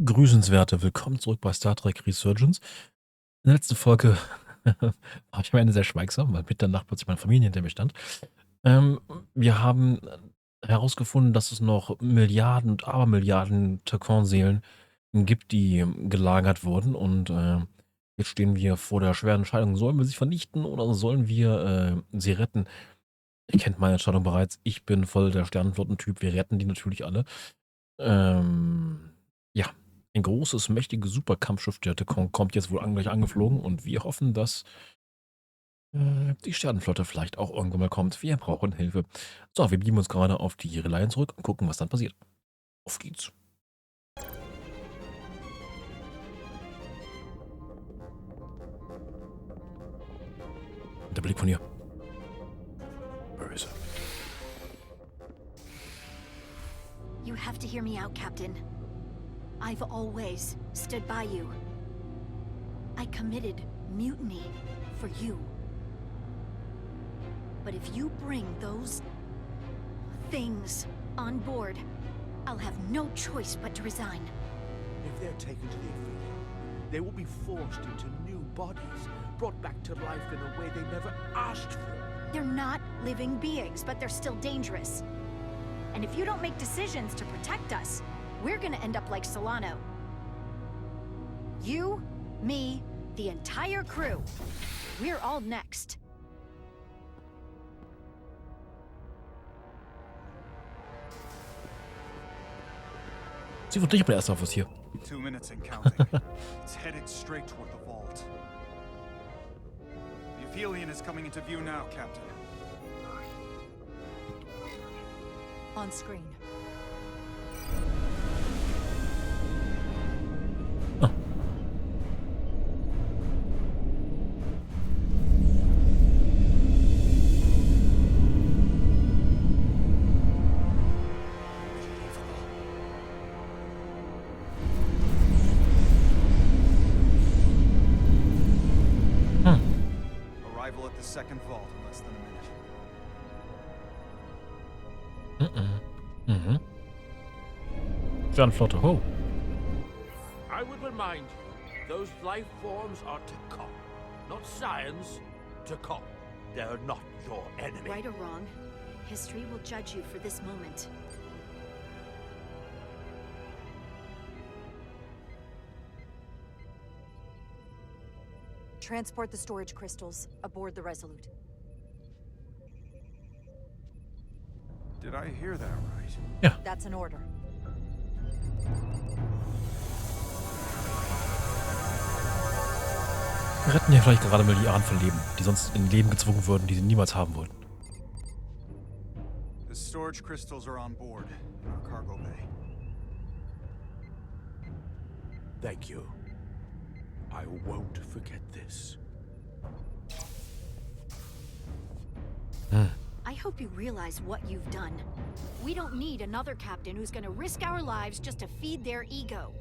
Grüßenswerte, willkommen zurück bei Star Trek Resurgence. In der letzten Folge war ich am Ende sehr schweigsam, weil Mitternacht plötzlich meine Familie hinter mir stand. Ähm, Wir haben herausgefunden, dass es noch Milliarden und Abermilliarden Tkon-Seelen gibt, die gelagert wurden. Und jetzt stehen wir vor der schweren Entscheidung, sollen wir sie vernichten oder sollen wir sie retten? Ihr kennt meine Entscheidung bereits. Ich bin voll der Sternenflottentyp. Wir retten die natürlich alle. Ja, ein großes, mächtiges Superkampfschiff der Tkon kommt jetzt wohl gleich angeflogen und wir hoffen, dass die Sternenflotte vielleicht auch irgendwann mal kommt. Wir brauchen Hilfe. So, wir beamen uns gerade auf die Reliant zurück und gucken, was dann passiert. Auf geht's. Der Blick von hier. Böse. You have to hear me out, Captain. I've always stood by you. I committed mutiny for you. But if you bring those things on board, I'll have no choice but to resign. If they're taken to the Eɪᴇ, they will be forced into new bodies, brought back to life in a way they never asked for. They're not living beings, but they're still dangerous. And if you don't make decisions to protect us, we're gonna end up like Solano. You, me, the entire crew. We're all next. Sie wird nicht der erste Offizier. 2 minutes and counting. It's headed straight toward the vault. The Eɪᴇ is coming into view now, Captain. On screen. Arrival at the second vault in less than a minute. Sternenflotte, ho. I would remind you, those life forms are Tkon, not science. Tkon. They're not your enemy. Right or wrong, history will judge you for this moment. Transport the storage crystals aboard the Resolute. Did I hear that right? Ja. That's an order. Wir retten hier vielleicht gerade Milliarden von Leben, die sonst in Leben gezwungen würden, die sie niemals haben wollten. The storage crystals are on board in our cargo bay. Thank you. I won't forget this. I hope you realize what you've done. We don't need another captain who's gonna risk our lives just to feed their ego.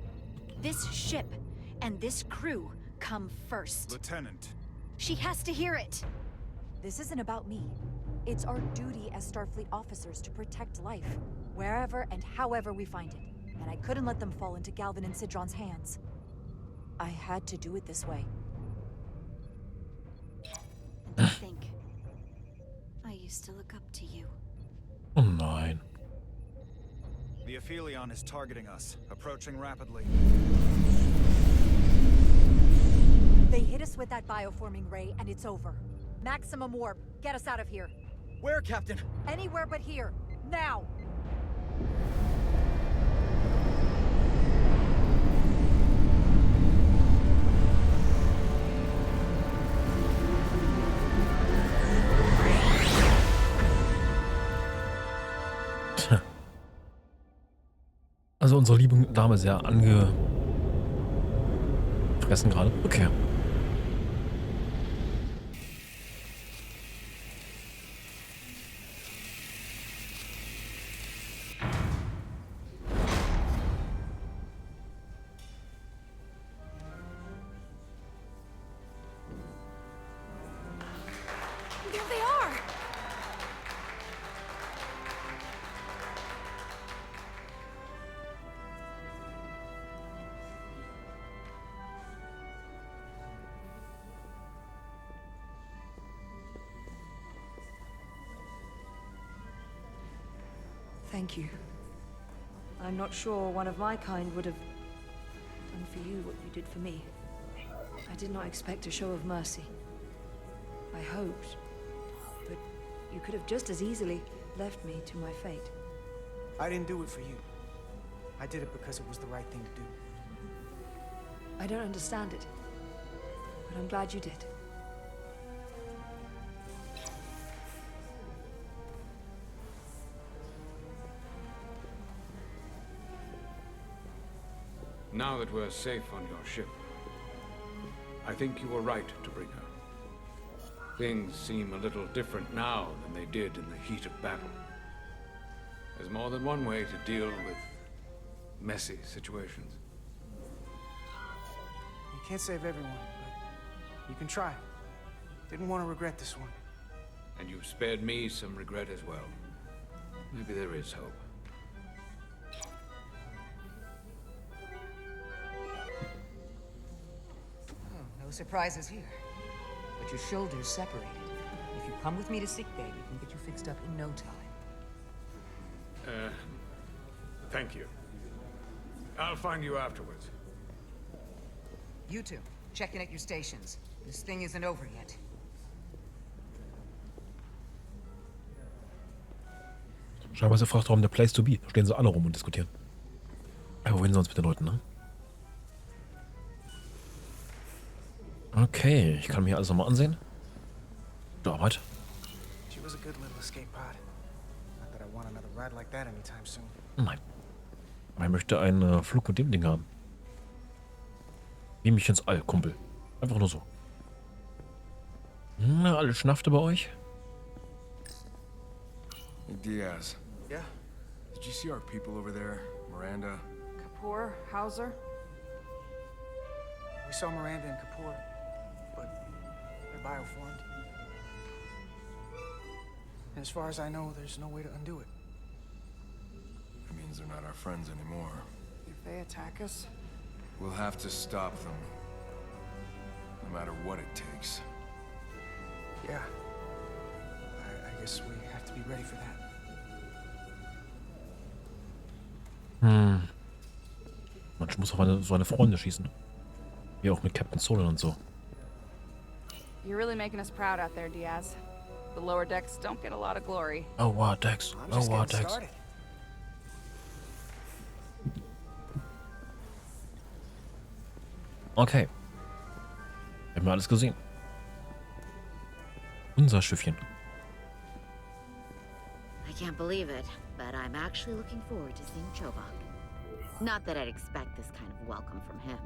This ship and this crew come first. Lieutenant. She has to hear it. This isn't about me. It's our duty as Starfleet officers to protect life, wherever and however we find it. And I couldn't let them fall into Galvin and Sidron's hands. I had to do it this way. I think I used to look up to you. Oh nein. The Eɪᴇ is targeting us, approaching rapidly. They hit us with that bioforming ray, and it's over. Maximum warp. Get us out of here. Where, Captain? Anywhere but here. Now! Also unsere liebe Dame ist sehr angefressen gerade. Okay. There they are! Thank you. I'm not sure one of my kind would have done for you what you did for me. I did not expect a show of mercy. I hoped, but you could have just as easily left me to my fate. I didn't do it for you. I did it because it was the right thing to do. I don't understand it, but I'm glad you did. Now that we're safe on your ship, I think you were right to bring her. Things seem a little different now than they did in the heat of battle. There's more than one way to deal with messy situations. You can't save everyone, but you can try. Didn't want to regret this one. And you've spared me some regret as well. Maybe there is hope. No surprises here. But your shoulders separated. If you come with me to sickbay, we can get you fixed up in no time. Thank you. I'll find you afterwards. You two, check in at your stations. This thing isn't over yet. Scheinbar ist der Frachtraum der Place to be. Da stehen sie alle rum und diskutieren. Aber wohin sonst mit den Leuten, ne? Okay, ich kann mir alles nochmal ansehen. Gute Arbeit. She was a good little escape pod. Not that I want another ride like that anytime soon. Nein. Aber ich möchte einen Flug mit dem Ding haben. Nehm mich ins All, Kumpel. Einfach nur so. Na, alles schnaffte bei euch? Hey, Diaz. Yeah? Did you see our people over there? Miranda? Kapoor, Hauser. We saw Miranda and Kapoor, but they're bioformed. And as far as I know, there's no way to undo it. It means they're not our friends anymore. If they attack us, We'll have to stop them. No matter what it takes. Yeah. I guess we have to be ready for that. Man muss auf so eine Freunde schießen. Wie auch mit Captain Solo und so. you're really making us proud out there, Diaz. The lower decks don't get a lot of glory. Oh wow, Dex. I'm Oh just wow, getting Dex. started. Okay. Haben wir alles gesehen. Unser Schiffchen. I can't believe it, but I'm actually looking forward to seeing Chobok. Not that I'd expect this kind of welcome from him,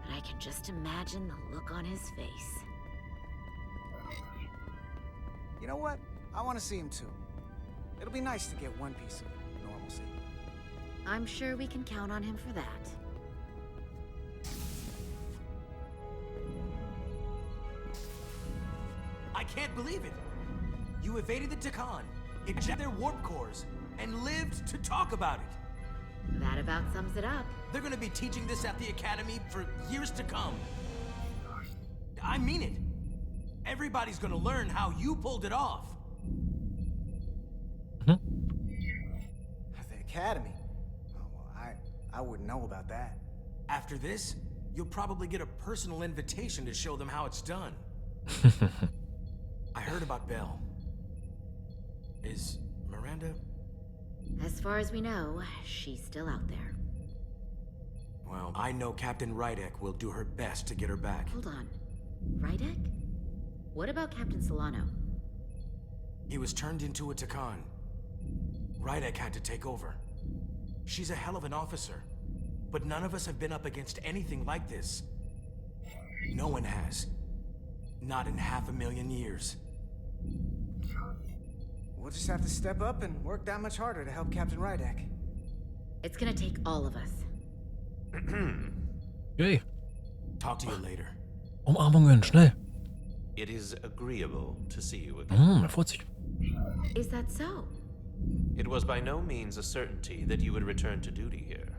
but I can just imagine the look on his face. You know what? I want to see him too. It'll be nice to get one piece of normalcy. I'm sure we can count on him for that. I can't believe it! You evaded the Tʀᴇ, ejected their warp cores, and lived to talk about it! That about sums it up. They're gonna be teaching this at the Academy for years to come. I mean it! Everybody's gonna learn how you pulled it off! At the Academy? Oh, well, I wouldn't know about that. After this, you'll probably get a personal invitation to show them how it's done. I heard about Belle. Is Miranda? As far as we know, she's still out there. Well, I know Captain Rydek will do her best to get her back. Hold on. Rydek? What about Captain Solano? He was turned into a Tʀᴇ. Rydek had to take over. She's a hell of an officer, but none of us have been up against anything like this. No one has. Not in 500,000 years. We'll just have to step up and work that much harder to help Captain Rydek. It's gonna take all of us. Yay. Talk to you later. Umarmungen, schnell. It is agreeable to see you again. Er freut sich. Is that so? It was by no means a certainty that you would return to duty here.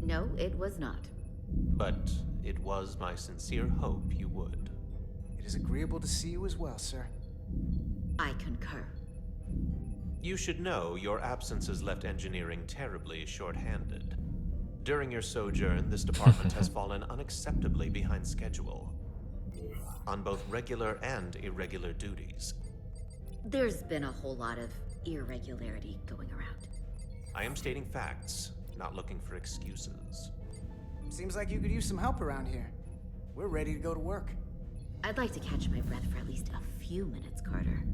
No, it was not. But it was my sincere hope you would. It is agreeable to see you as well, sir. I concur. You should know your absence has left engineering terribly short-handed. During your sojourn, this department has fallen unacceptably behind schedule on both regular and irregular duties. There's been a whole lot of irregularity going around. I am stating facts, not looking for excuses. Seems like you could use some help around here. We're ready to go to work. I'd like to catch my breath for at least a few minutes, Carter.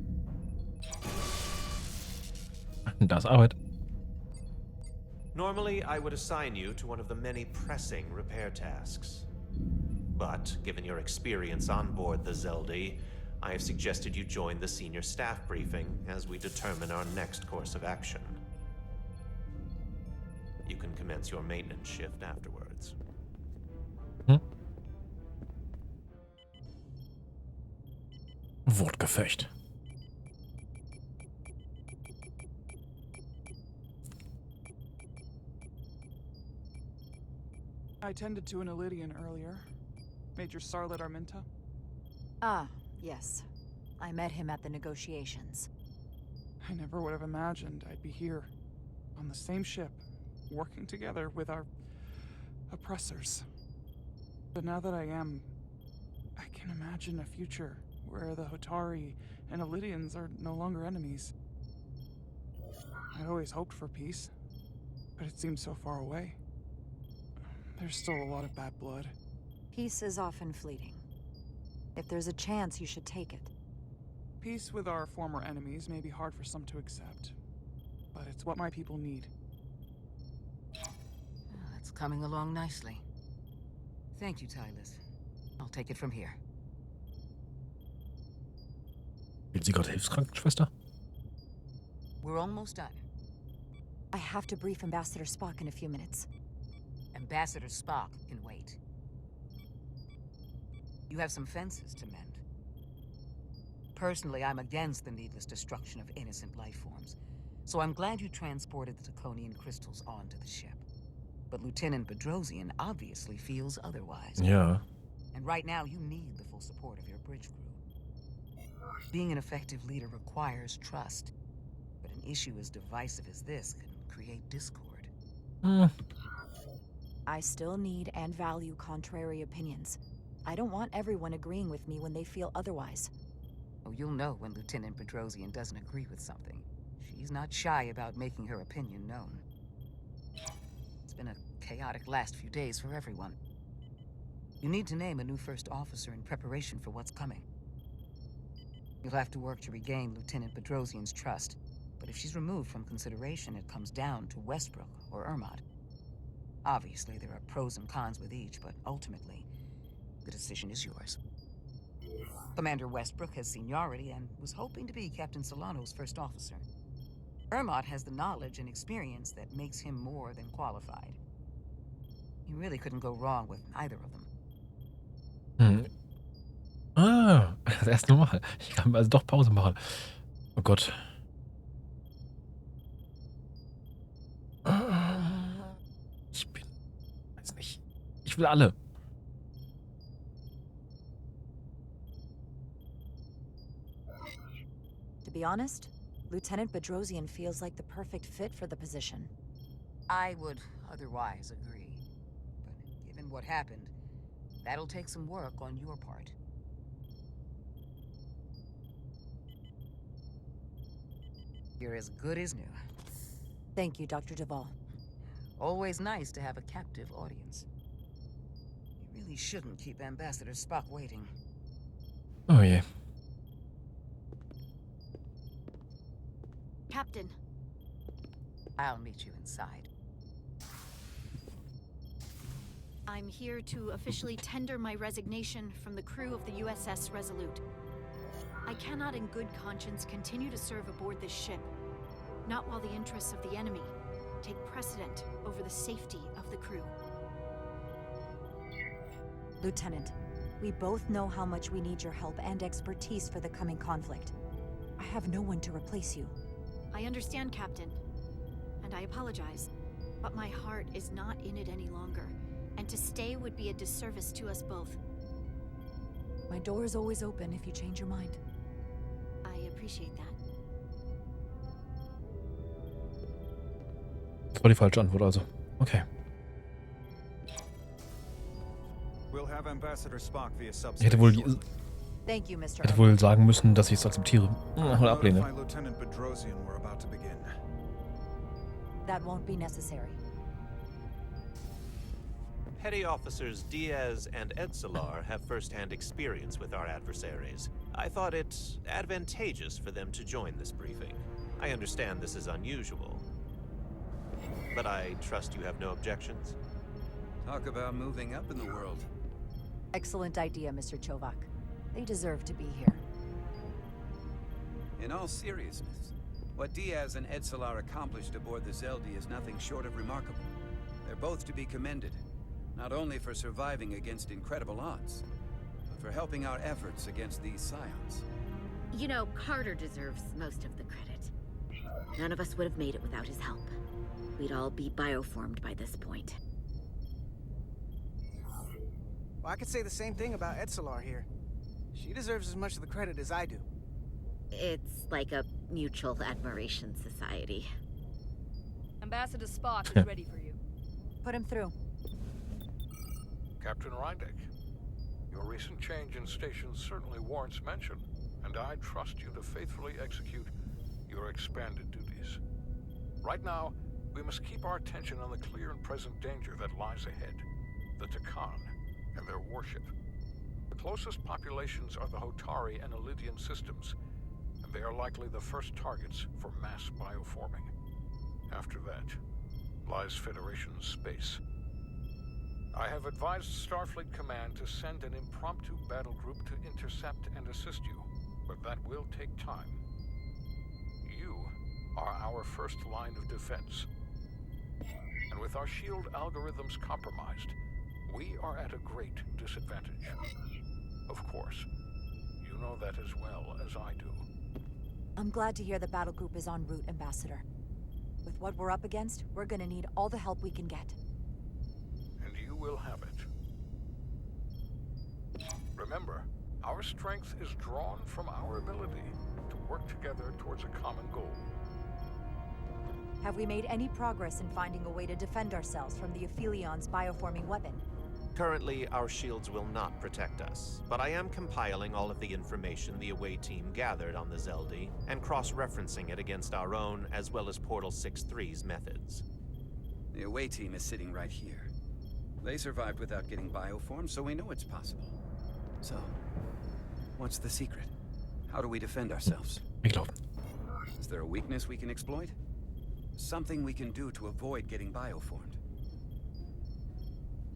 Das ist Arbeit. Normally, I would assign you to one of the many pressing repair tasks. But, given your experience on board the Zeldi, I have suggested you join the senior staff briefing as we determine our next course of action. You can commence your maintenance shift afterwards. Wortgefecht. I tended to an Eɪᴇ earlier. Major Sarlet Arminta. Ah, yes. I met him at the negotiations. I never would have imagined I'd be here, on the same ship, working together with our oppressors. But now that I am, I can imagine a future where the Hotari and Eɪᴇans are no longer enemies. I'd always hoped for peace, but it seems so far away. There's still a lot of bad blood. Peace is often fleeting. If there's a chance, you should take it. Peace with our former enemies may be hard for some to accept, but it's what my people need. It's coming along nicely. Thank you, Tylus. I'll take it from here. Wird sie gerade Hilfskrankenschwester? We're almost done. I have to brief Ambassador Spock in a few minutes. Ambassador Spock can wait. You have some fences to mend. Personally, I'm against the needless destruction of innocent life forms, so I'm glad you transported the Taconian crystals onto the ship. But Lieutenant Bedrosian obviously feels otherwise. Ja. And right now, you need the full support of your bridge crew. Being an effective leader requires trust, but an issue as divisive as this can create discord. I still need and value contrary opinions. I don't want everyone agreeing with me when they feel otherwise. Oh, you'll know when Lieutenant Bedrosian doesn't agree with something. She's not shy about making her opinion known. It's been a chaotic last few days for everyone. You need to name a new first officer in preparation for what's coming. You'll have to work to regain Lieutenant Bedrosian's trust, but if she's removed from consideration, it comes down to Westbrook or Ermot. Obviously, there are pros and cons with each, but ultimately, the decision is yours. Commander Westbrook has seniority and was hoping to be Captain Solano's first officer. Ermot has the knowledge and experience that makes him more than qualified. You really couldn't go wrong with either of them. Ah, das erste Mal. Ich kann also doch Pause machen. Oh Gott. Weiß nicht. Ich will alle. To be honest, Lieutenant Bedrosian feels like the perfect fit for the position. I would otherwise agree. But given what happened, that'll take some work on your part. You're as good as new. Thank you, Dr. Duvall. Always nice to have a captive audience. You really shouldn't keep Ambassador Spock waiting. Oh je. Captain. I'll meet you inside. I'm here to officially tender my resignation from the crew of the USS Resolute. I cannot in good conscience continue to serve aboard this ship, not while the interests of the enemy take precedent over the safety of the crew. Lieutenant, we both know how much we need your help and expertise for the coming conflict. I have no one to replace you. I understand, Captain, and I apologize, but my heart is not in it any longer, and to stay would be a disservice to us both. My door is always open if you change your mind. I appreciate that. Das war die falsche Antwort also. Okay. We'll have Ambassador Spock via Ich subspace hätte wohl, shortly. Thank you, Mr. hätte wohl sagen müssen, dass ich es akzeptiere. Oder ablehne. Notify Lieutenant Bedrosian we're about to begin. That won't be necessary. Petty Officers Diaz and Eɪᴇ have first-hand experience with our adversaries. I thought it advantageous for them to join this briefing. I understand this is unusual, but I trust you have no objections? Talk about moving up in the world. Excellent idea, Mr. Chovak. They deserve to be here. In all seriousness, what Diaz and Eɪᴇ accomplished aboard the Zeldi is nothing short of remarkable. They're both to be commended, not only for surviving against incredible odds, but for helping our efforts against these scions. You know, Carter deserves most of the credit. None of us would have made it without his help. We'd all be bioformed by this point. Well, I could say the same thing about Eɪᴇ here. She deserves as much of the credit as I do. It's like a mutual admiration society. Ambassador Spock is ready for you. Put him through. Captain Rydek, your recent change in station certainly warrants mention, and I trust you to faithfully execute your expanded duties. Right now, we must keep our attention on the clear and present danger that lies ahead, the Tʀᴇð and their warship. The closest populations are the Hotari and Eɪᴇ systems, and they are likely the first targets for mass bioforming. After that lies Federation space. I have advised Starfleet Command to send an impromptu battle group to intercept and assist you, but that will take time. You are our first line of defense. And with our shield algorithms compromised, we are at a great disadvantage. Of course, you know that as well as I do. I'm glad to hear the battle group is en route, Ambassador. With what we're up against, we're gonna need all the help we can get. And you will have it. Remember, our strength is drawn from our ability to work together towards a common goal. Have we made any progress in finding a way to defend ourselves from the Aphilion's bioforming weapon? Currently, our shields will not protect us, but I am compiling all of the information the away team gathered on the Zeldi and cross-referencing it against our own as well as Portal 6-3's methods. The away team is sitting right here. They survived without getting bioformed, so we know it's possible. So, what's the secret? How do we defend ourselves? Is there a weakness we can exploit? Something we can do to avoid getting bioformed?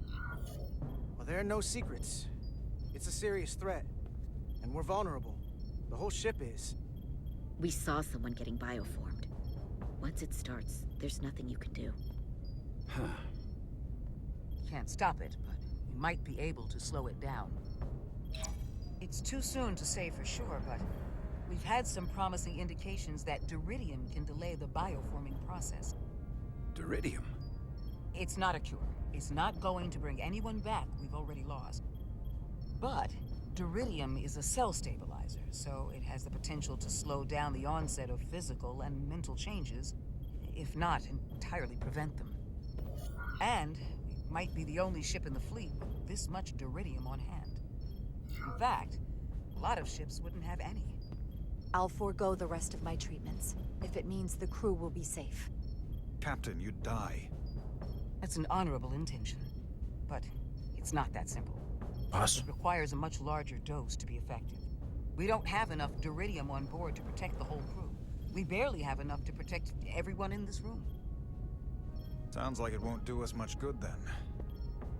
Well, there are no secrets. It's a serious threat. And we're vulnerable. The whole ship is. We saw someone getting bioformed. Once it starts, there's nothing you can do. Can't stop it, but we might be able to slow it down. It's too soon to say for sure, but we've had some promising indications that Duridium can delay the bioforming process. Duridium? It's not a cure. It's not going to bring anyone back we've already lost. But Duridium is a cell stabilizer, so it has the potential to slow down the onset of physical and mental changes, if not entirely prevent them. And we might be the only ship in the fleet with this much Duridium on hand. In fact, a lot of ships wouldn't have any. I'll forego the rest of my treatments, if it means the crew will be safe. Captain, you'd die. That's an honorable intention, but it's not that simple. It requires a much larger dose to be effective. We don't have enough Duridium on board to protect the whole crew. We barely have enough to protect everyone in this room. Sounds like it won't do us much good then.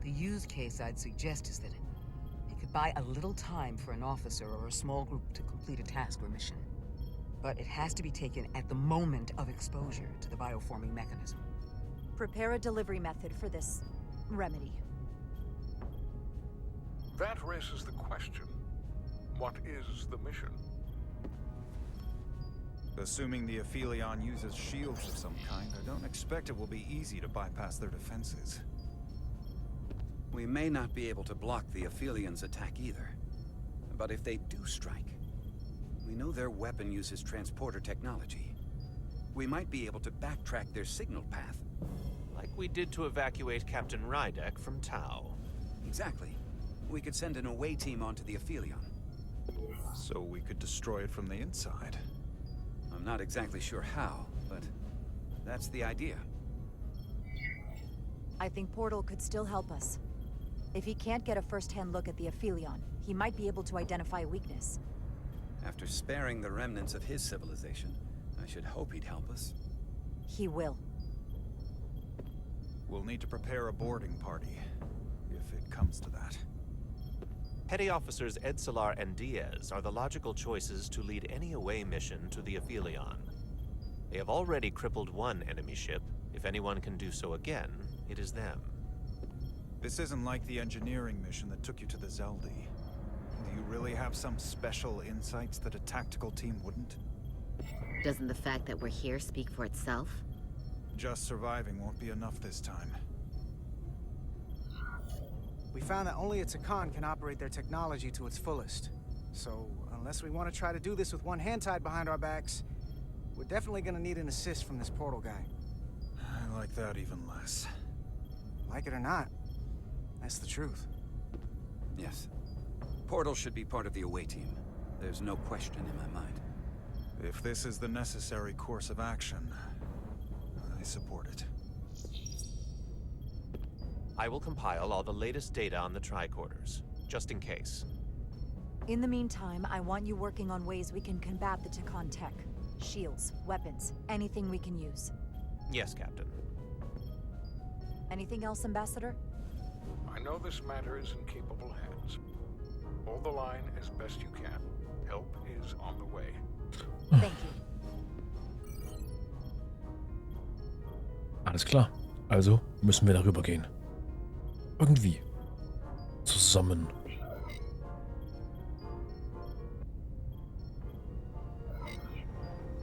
The use case I'd suggest is that it could buy a little time for an officer or a small group to complete a task or mission. But it has to be taken at the moment of exposure to the bioforming mechanism. Prepare a delivery method for this remedy. That raises the question, what is the mission? Assuming the Aphelion uses shields of some kind, I don't expect it will be easy to bypass their defenses. We may not be able to block the Aphelions' attack either. But if they do strike, we know their weapon uses transporter technology. We might be able to backtrack their signal path. Like we did to evacuate Captain Rydek from Tau. Exactly. We could send an away team onto the Eɪᴇ. So we could destroy it from the inside. I'm not exactly sure how, but that's the idea. I think Portal could still help us. If he can't get a first-hand look at the Eɪᴇ, he might be able to identify a weakness. After sparing the remnants of his civilization, I should hope he'd help us. He will. We'll need to prepare a boarding party, if it comes to that. Petty Officers Eɪᴇ and Diaz are the logical choices to lead any away mission to the Eɪᴇ. They have already crippled one enemy ship. If anyone can do so again, it is them. This isn't like the engineering mission that took you to the Zeldi. Do you really have some special insights that a tactical team wouldn't? Doesn't the fact that we're here speak for itself? Just surviving won't be enough this time. We found that only a Tʀᴇd can operate their technology to its fullest. So, unless we want to try to do this with one hand tied behind our backs, we're definitely gonna need an assist from this portal guy. I like that even less. Like it or not, that's the truth. Yes. Portal should be part of the away team. There's no question in my mind. If this is the necessary course of action, I support it. I will compile all the latest data on the tricorders, just in case. In the meantime, I want you working on ways we can combat the Tʀᴇ tech. Shields, weapons, anything we can use. Yes, Captain. Anything else, Ambassador? I know this matter is in capable hands. Hold the line as best you can. Help is on the way. Thank you. Alles klar. Also müssen wir darüber gehen. Irgendwie. Zusammen.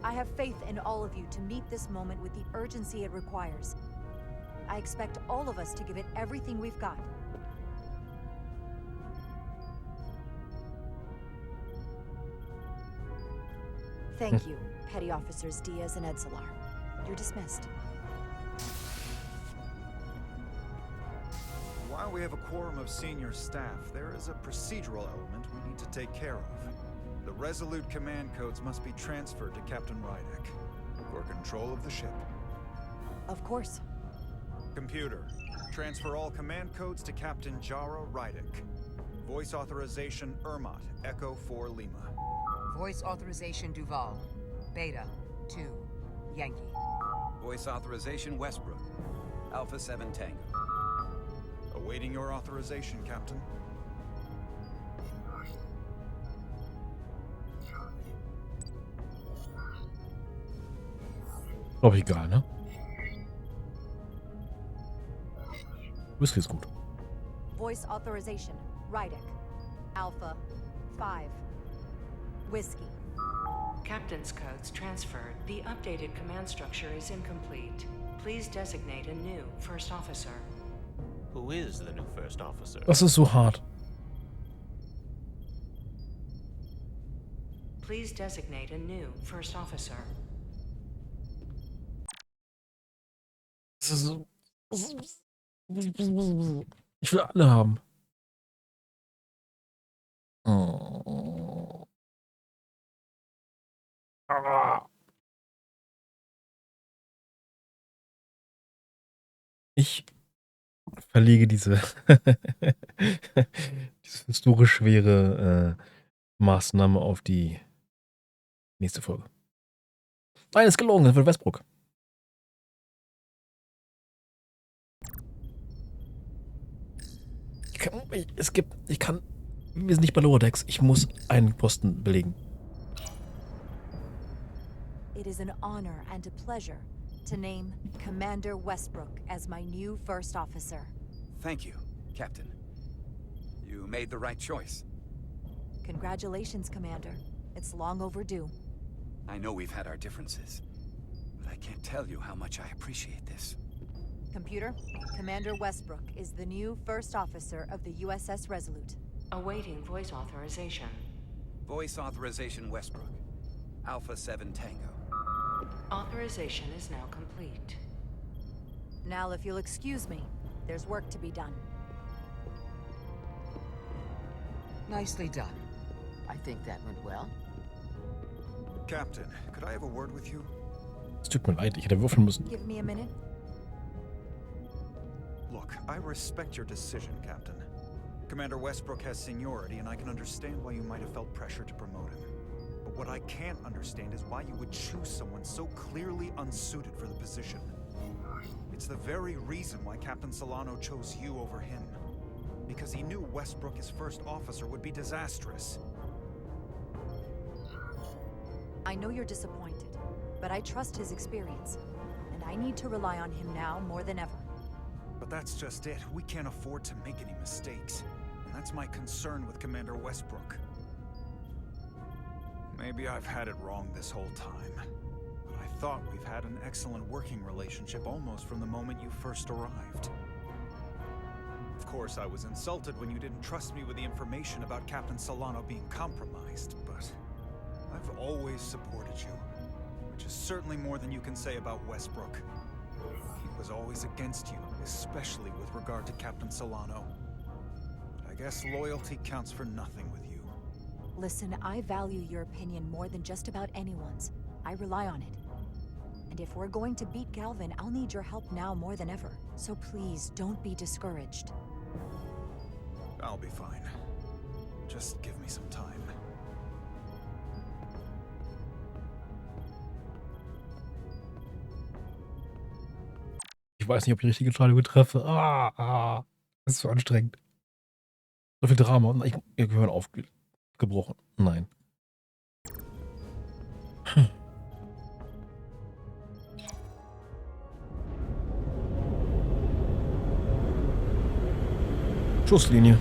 I have faith in all of you to meet this moment with the urgency it requires. I expect all of us to give it everything we've got. Thank you, Petty Officers Diaz and Eɪᴇ. You're dismissed. While we have a quorum of senior staff, there is a procedural element we need to take care of. The Resolute command codes must be transferred to Captain Rydek for control of the ship. Of course. Computer, transfer all command codes to Captain Jaro Rydek. Voice authorization Ermat, Echo 4 Lima. Voice authorization Duval. Beta 2 Yankee. Voice authorization Westbrook. Alpha 7 Tango. Awaiting your authorization, Captain. Glaube ich egal, ne? Whisky ist gut. Voice authorization, Rydek. Alpha 5. Whiskey. Captain's codes transferred. The updated command structure is incomplete. Please designate a new first officer. Who is the new first officer? Das ist so hart. Please designate a new first officer. Das ist so. Ich will alle haben. Oh. Ich verlege diese historisch schwere Maßnahme auf die nächste Folge. Nein, ist gelogen, das wird Westbrook. Wir sind nicht bei Lower Decks. Ich muss einen Posten belegen. It is an honor and a pleasure to name Commander Westbrook as my new first officer. Thank you, Captain. You made the right choice. Congratulations, Commander. It's long overdue. I know we've had our differences, but I can't tell you how much I appreciate this. Computer, Commander Westbrook is the new first officer of the USS Resolute. Awaiting voice authorization. Voice authorization Westbrook. Alpha 7 Tango. Authorization is now complete. Now, if you'll excuse me, there's work to be done. Nicely done. I think that went well. Captain, could I have a word with you? Es tut mir leid, ich hätte würfeln müssen. Give me a minute. Look, I respect your decision, Captain. Commander Westbrook has seniority, and I can understand why you might have felt pressure to promote him. But what I can't understand is why you would choose someone so clearly unsuited for the position. It's the very reason why Captain Solano chose you over him. Because he knew Westbrook as first officer would be disastrous. I know you're disappointed, but I trust his experience. And I need to rely on him now more than ever. But that's just it. We can't afford to make any mistakes. And that's my concern with Commander Westbrook. Maybe I've had it wrong this whole time. But I thought we've had an excellent working relationship almost from the moment you first arrived. Of course, I was insulted when you didn't trust me with the information about Captain Solano being compromised, but I've always supported you, which is certainly more than you can say about Westbrook. He was always against you, especially with regard to Captain Solano. But I guess loyalty counts for nothing with you. Listen, I value your opinion more than just about anyone's. I rely on it. And if we're going to beat Galvin, I'll need your help now more than ever. So please, don't be discouraged. I'll be fine. Just give me some time. Ich weiß nicht, ob ich die richtige Entscheidung treffe. Das ist so anstrengend. So viel Drama und ihr Gehirn aufgebrochen. Nein. Schusslinie.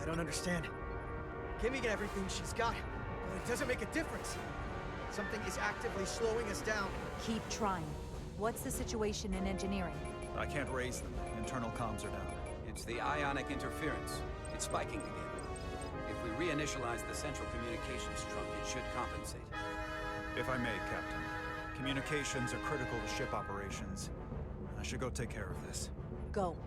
I don't understand. Kimmy got everything she's got, but it doesn't make a difference. Something is actively slowing us down. Keep trying. What's the situation in engineering? I can't raise them. Internal comms are down. It's the ionic interference. It's spiking again. If we reinitialize the central communications trunk, it should compensate. If I may, Captain. Communications are critical to ship operations. I should go take care of this. Go.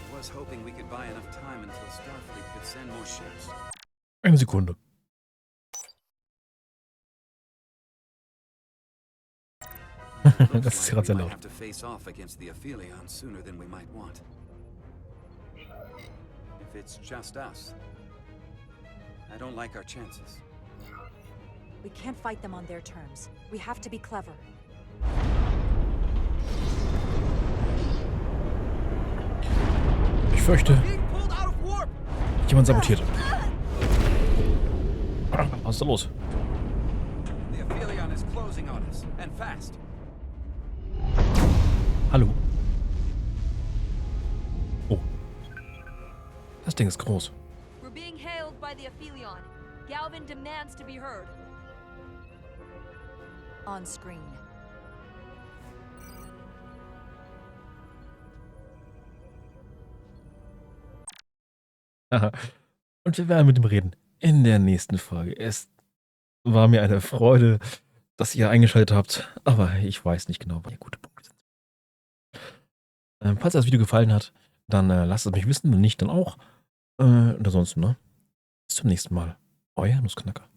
I was hoping we could buy enough time until Starfleet could send more ships. Eine Sekunde. Das ist gerade sehr laut. Have to face off against the Eɪᴇ sooner than we might want. If it's just us, I don't like our chances. We can't fight them on their terms. We have to be clever. Ich fürchte, jemand sabotiert. Was ist da los? The Eɪᴇ is closing on us, and fast. Hallo. Oh. Das Ding ist groß. We're being hailed by the Eɪᴇ. Galvin demands to be heard. On screen. Aha. Und wir werden mit ihm reden in der nächsten Folge. Es war mir eine Freude, dass ihr eingeschaltet habt, aber ich weiß nicht genau, was gute Punkte sind. Falls euch das Video gefallen hat, dann lasst es mich wissen, wenn nicht, dann auch. Und ansonsten, ne? Bis zum nächsten Mal. Euer Nussknacker.